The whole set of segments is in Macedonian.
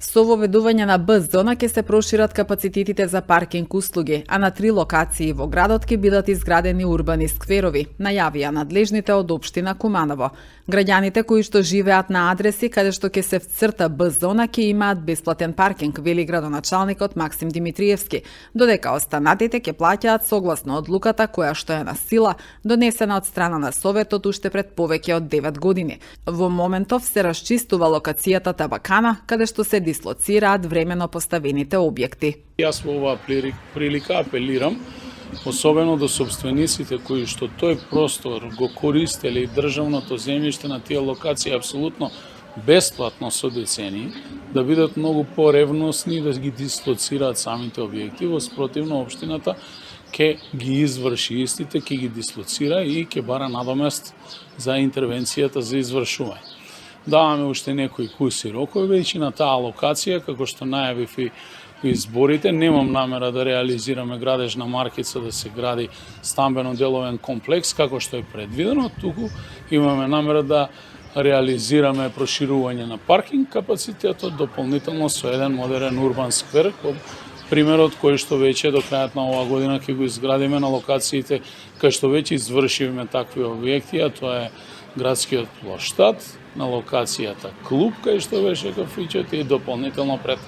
Со воведување на Б зона ќе се прошират капацитетите за паркинг услуги, а на 3 локации во градот ќе бидат изградени урбани скверови, најавија надлежните од општина Куманово. Граѓаните кои што живеат на адреси каде што ќе се вцрта Б зона ќе имаат бесплатен паркинг, вели градоначалникот Максим Димитриевски, додека останатите ќе плаќаат согласно одлуката која што е на сила, донесена од страна на Советот уште пред повеќе од 9 години. Во моментов се расчистува локацијата Табакана, каде што се дислоцираат времено поставените објекти. Јас во оваа прилика апелирам особено до собствениците кои што тој простор го користеле и државното земјиште на тие локации апсолутно бесплатно со децении, да бидат многу поревностни да ги дислоцираат самите објекти, во спротивно општината ќе ги изврши истите, ќе ги дислоцира и ќе бара надомест за интервенцијата за извршување. Даваме уште некои куси рокови, веќе на таа локација, како што најавив и изборите, немам намера да реализираме градеж на маркица, да се гради стамбено-деловен комплекс, како што е предвидено, туку имаме намера да реализираме проширување на паркинг капацитетот, дополнително со еден модерен урбан сквер, примерот кој што веќе до крајот на оваа година ќе го изградиме на локациите кај што веќе извршивме такви објекти, а тоа е градскиот плоштад, на локацијата клуб кај што беше кафичот и дополнително пред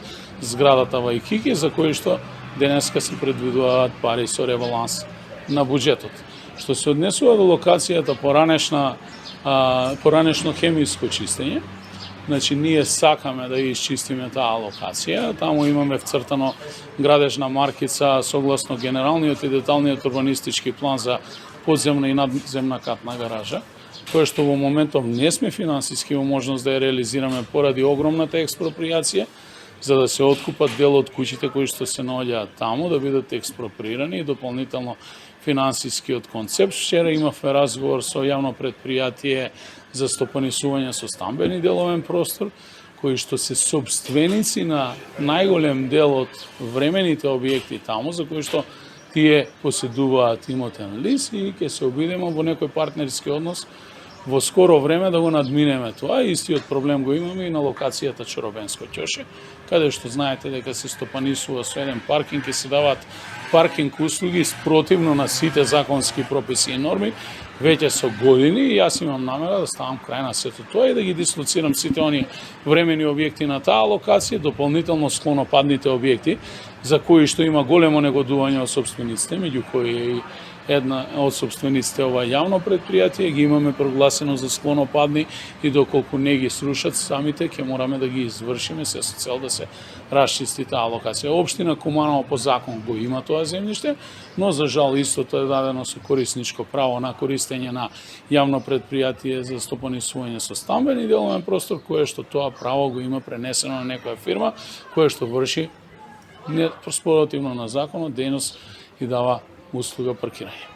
зградата Вајкики, за кои што денеска се предвидуваат пари со ребаланс на буџетот. Што се однесува до локацијата поранешно хемиско чистење, значи ние сакаме да исчистиме таа локација, таму имаме вцртано градежна маркица согласно генералниот и деталниот урбанистички план за подземна и надземна катна гаража, која што во моментов не сме финансиски во можност да ја реализираме поради огромната експроприација, за да се откупат дел од куќите кои што се наоѓаат таму, да бидат експроприирани и дополнително финансискиот концепт. Вчера имавме разговор со јавно предпријатие за стопанисување со стамбени деловен простор, кои што се собственици на најголем дел од времените објекти таму, за кои што тие поседуваат имотен лист и ќе се обидеме во некој партнерски однос во скоро време да го надминеме тоа. Истиот проблем го имаме и на локацијата Чоробенско ќоше, каде што знаете дека се стопанисува со еден паркинг и се даваат паркинг услуги спротивно на сите законски прописи и норми, веќе со години, и јас имам намера да ставам крај на сето тоа и да ги дислоцирам сите оние времени објекти на таа локација, дополнително склонопадните објекти, за кои што има големо негодување од собствениците, меѓу кои е и една од собствениците ова јавно предпријатие, ги имаме прогласено за склонопадни и доколку не ги срушат самите, ќе мораме да ги извршиме се со цел да се расчисти таа локација. Општина Куманово по закон го има тоа земјиште, но за жал истото е дадено со корисничко право на користење на јавно предпријатие за стопанисување со стамбени деловен простор, кое што тоа право го има пренесено на некоја фирма, која што врши спротивно на законот дејност и дава услуга паркирање.